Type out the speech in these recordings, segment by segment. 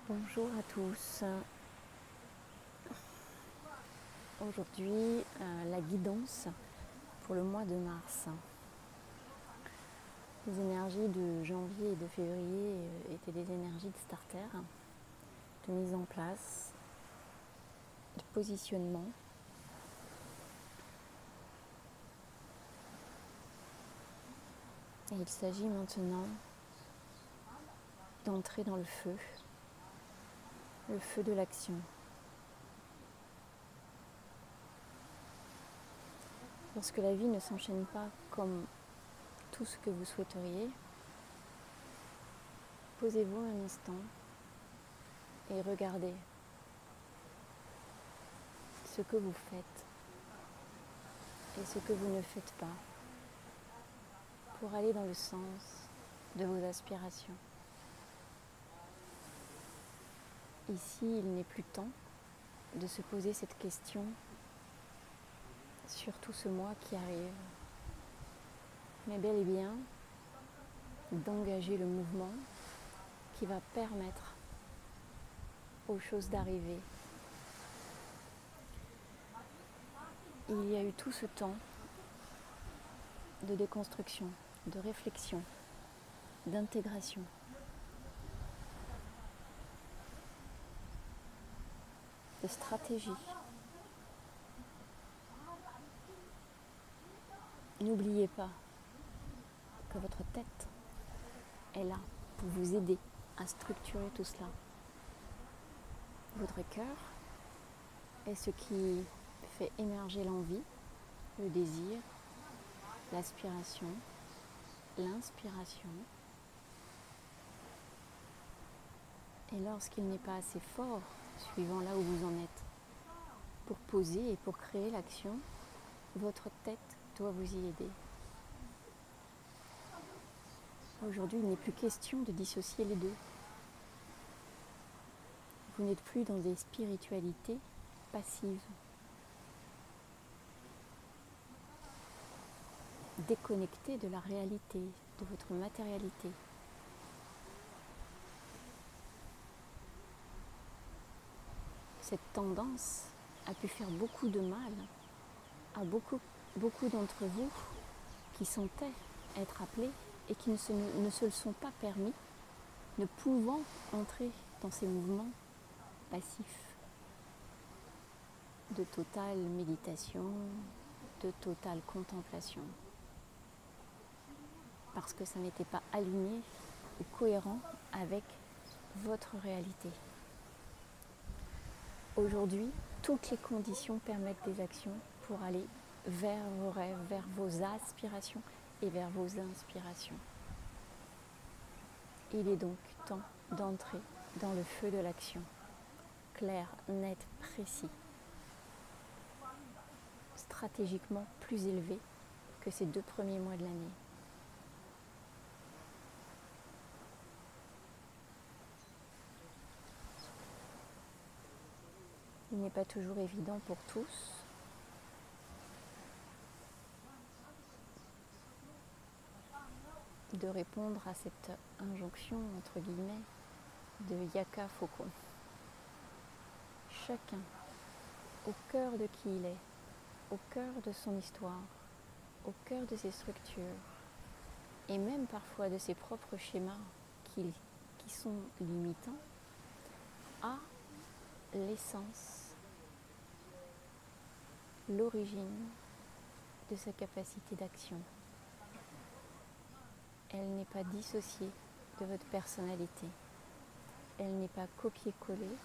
Bonjour à tous. Aujourd'hui, la guidance pour le mois de mars. Les énergies de janvier et de février étaient des énergies de starter, de mise en place, de positionnement. Et il s'agit maintenant d'entrer dans le feu de l'action. Lorsque la vie ne s'enchaîne pas comme tout ce que vous souhaiteriez, posez-vous un instant et regardez ce que vous faites et ce que vous ne faites pas pour aller dans le sens de vos aspirations. Ici, il n'est plus temps de se poser cette question sur tout ce mois qui arrive, mais bel et bien d'engager le mouvement qui va permettre aux choses d'arriver. Il y a eu tout ce temps de déconstruction, de réflexion, d'intégration. De stratégie. N'oubliez pas que votre tête est là pour vous aider à structurer tout cela. Votre cœur est ce qui fait émerger l'envie, le désir, l'aspiration, l'inspiration. Et lorsqu'il n'est pas assez fort, suivant là où vous en êtes, pour poser et pour créer l'action, votre tête doit vous y aider. Aujourd'hui, il n'est plus question de dissocier les deux. Vous n'êtes plus dans des spiritualités passives, déconnectées de la réalité, de votre matérialité. Cette tendance a pu faire beaucoup de mal à beaucoup d'entre vous qui sentaient être appelés et qui ne se le sont pas permis, ne pouvant entrer dans ces mouvements passifs de totale méditation, de totale contemplation, parce que ça n'était pas aligné ou cohérent avec votre réalité. Aujourd'hui, toutes les conditions permettent des actions pour aller vers vos rêves, vers vos aspirations et vers vos inspirations. Il est donc temps d'entrer dans le feu de l'action, clair, net, précis, stratégiquement plus élevé que ces 2 premiers mois de l'année. Il n'est pas toujours évident pour tous. De répondre à cette injonction, entre guillemets, de Yaka Faucon. Chacun, au cœur de qui il est, au cœur de son histoire, au cœur de ses structures, et même parfois de ses propres schémas qui sont limitants, a l'essence, l'origine de sa capacité d'action. Elle n'est pas dissociée de votre personnalité. Elle n'est pas copiée-collée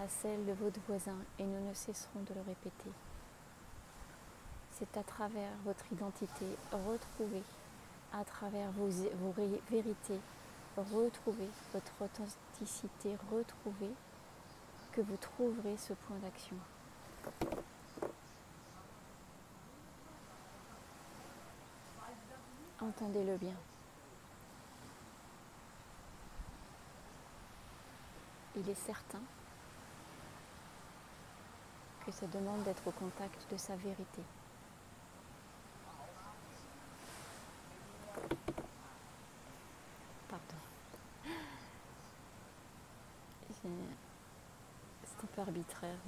à celle de votre voisin et nous ne cesserons de le répéter. C'est à travers votre identité retrouvée, à travers vos vérités, retrouvez votre authenticité, retrouvée, que vous trouverez ce point d'action. Entendez-le bien. Il est certain que ça demande d'être au contact de sa vérité. Pardon. c'est un peu arbitraire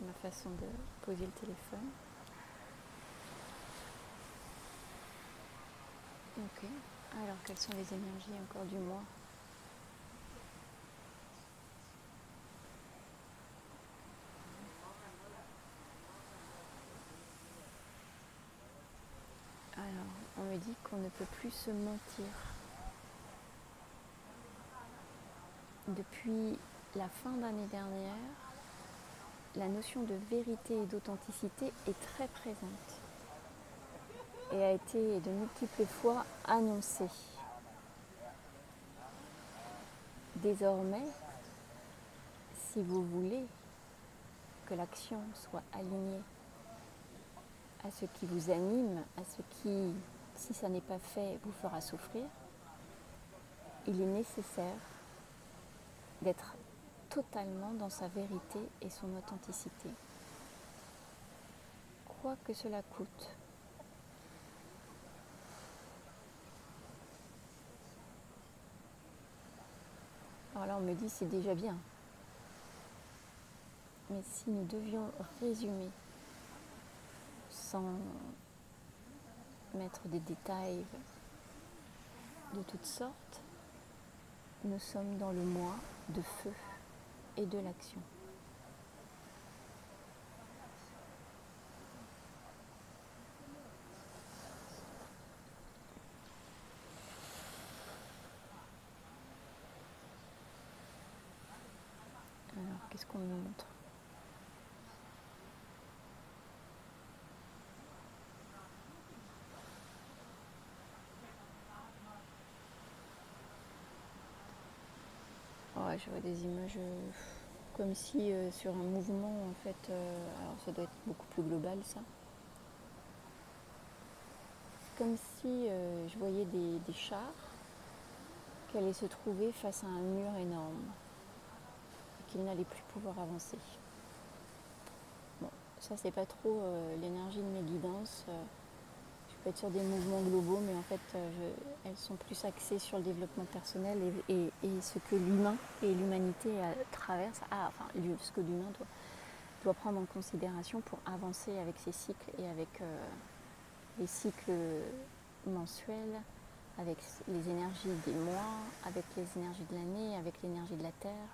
ma façon de poser le téléphone. Ok, alors quelles sont les énergies encore du mois? Alors, on me dit qu'on ne peut plus se mentir. Depuis la fin d'année dernière, la notion de vérité et d'authenticité est très présente et a été de multiples fois annoncée. Désormais, si vous voulez que l'action soit alignée à ce qui vous anime, à ce qui, si ça n'est pas fait, vous fera souffrir, il est nécessaire d'être totalement dans sa vérité et son authenticité, quoi que cela coûte. Alors là, on me dit c'est déjà bien. Mais si nous devions résumer sans mettre des détails de toutes sortes, nous sommes dans le mois de feu et de l'action. Alors, qu'est-ce qu'on nous montre ? Ouais, je vois des images comme si sur un mouvement, en fait, alors ça doit être beaucoup plus global ça. Comme si je voyais des chars qui allaient se trouver face à un mur énorme et qu'ils n'allaient plus pouvoir avancer. Bon, ça c'est pas trop l'énergie de mes guidances. Je peux être sur des mouvements globaux, mais en fait elles sont plus axées sur le développement personnel et ce que l'humain et l'humanité traversent, ce que l'humain doit prendre en considération pour avancer avec ses cycles et avec les cycles mensuels, avec les énergies des mois, avec les énergies de l'année, avec l'énergie de la Terre.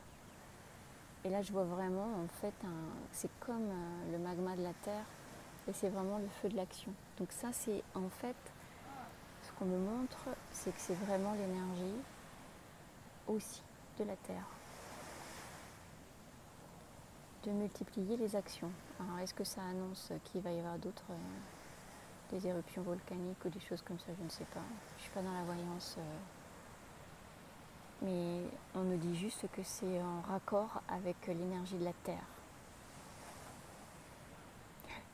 Et là je vois vraiment en fait, c'est comme le magma de la Terre et c'est vraiment le feu de l'action. Donc ça c'est en fait, ce qu'on me montre, c'est que c'est vraiment l'énergie aussi de la Terre. De multiplier les actions. Alors est-ce que ça annonce qu'il va y avoir d'autres des éruptions volcaniques ou des choses comme ça, je ne sais pas. Je ne suis pas dans la voyance. Mais on me dit juste que c'est en raccord avec l'énergie de la Terre.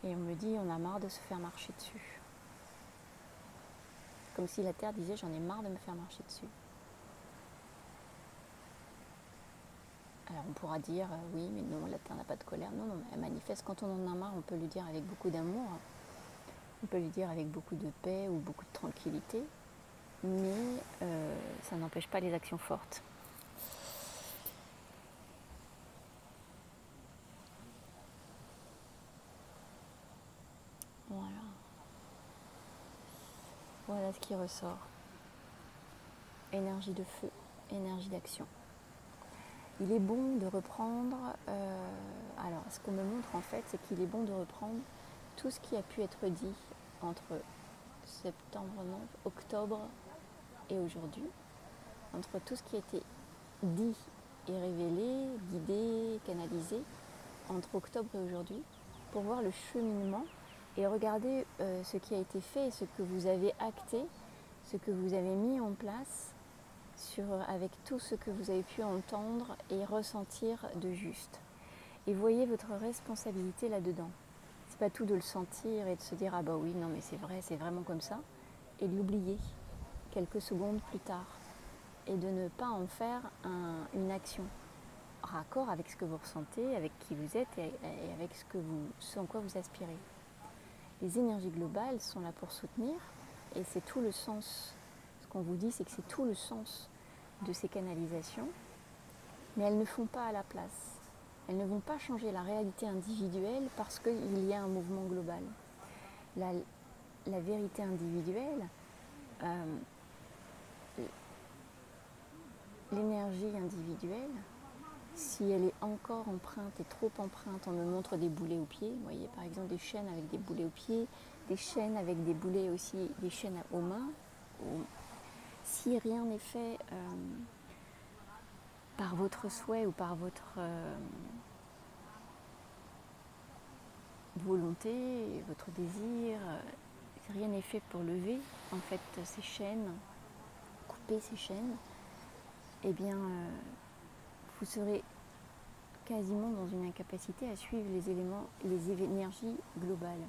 Et on me dit on a marre de se faire marcher dessus. Comme si la Terre disait j'en ai marre de me faire marcher dessus. Alors on pourra dire oui mais non, la Terre n'a pas de colère. Non, elle manifeste quand on en a marre, on peut le dire avec beaucoup d'amour. On peut le dire avec beaucoup de paix ou beaucoup de tranquillité. Mais ça n'empêche pas les actions fortes. Voilà ce qui ressort. Énergie de feu, énergie d'action. Il est bon de reprendre, alors ce qu'on me montre en fait, c'est qu'il est bon de reprendre tout ce qui a pu être dit entre octobre et aujourd'hui, entre tout ce qui a été dit et révélé, guidé, canalisé, entre octobre et aujourd'hui, pour voir le cheminement et regarder ce qui a été fait et ce que vous avez acté, ce que vous avez mis en place avec tout ce que vous avez pu entendre et ressentir de juste. Et voyez votre responsabilité là-dedans. C'est pas tout de le sentir et de se dire ah bah oui, non mais c'est vrai, c'est vraiment comme ça, et de l'oublier quelques secondes plus tard et de ne pas en faire une action raccord avec ce que vous ressentez, avec qui vous êtes et avec ce en quoi vous aspirez. Les énergies globales sont là pour soutenir et c'est tout le sens. Ce qu'on vous dit, c'est que c'est tout le sens de ces canalisations. mais elles ne font pas à la place. Elles ne vont pas changer la réalité individuelle parce qu'il y a un mouvement global. La vérité individuelle, l'énergie individuelle, si elle est encore empreinte et trop empreinte, on me montre des boulets aux pieds. Vous voyez par exemple des chaînes avec des boulets aux pieds, des chaînes avec des boulets aussi, des chaînes aux mains. Si rien n'est fait par votre souhait ou par votre volonté, votre désir, si rien n'est fait pour lever en fait ces chaînes, couper ces chaînes, eh bien vous serez quasiment dans une incapacité à suivre les éléments, les énergies globales.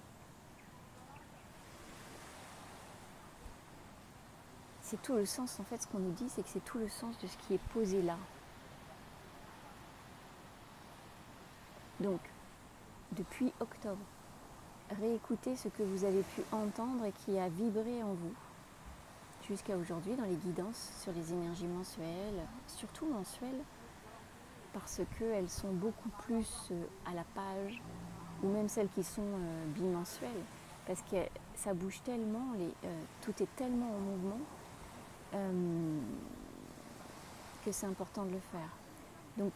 C'est tout le sens, en fait, ce qu'on nous dit, c'est que c'est tout le sens de ce qui est posé là. Donc, depuis octobre, réécoutez ce que vous avez pu entendre et qui a vibré en vous jusqu'à aujourd'hui dans les guidances sur les énergies mensuelles, surtout mensuelles, parce qu'elles sont beaucoup plus à la page, ou même celles qui sont bimensuelles, parce que ça bouge tellement, tout est tellement en mouvement que c'est important de le faire. Donc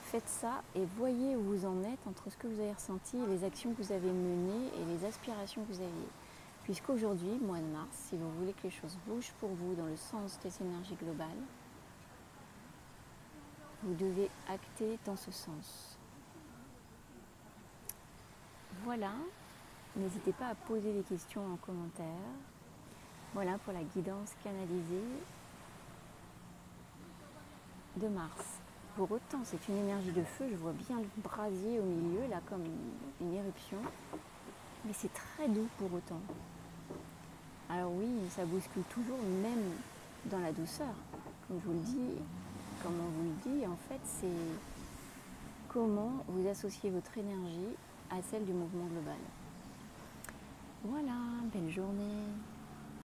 faites ça et voyez où vous en êtes entre ce que vous avez ressenti et les actions que vous avez menées et les aspirations que vous aviez. Puisqu'aujourd'hui, mois de mars, si vous voulez que les choses bougent pour vous dans le sens des énergies globales, vous devez acter dans ce sens. Voilà, n'hésitez pas à poser des questions en commentaire. Voilà pour la guidance canalisée de Mars. Pour autant, c'est une énergie de feu, je vois bien le brasier au milieu, là, comme une éruption. Mais c'est très doux pour autant. Alors oui, ça bouscule toujours, même dans la douceur. Comme je vous le dis, comme on vous le dit, en fait, c'est comment vous associez votre énergie à celle du mouvement global. Voilà, belle journée.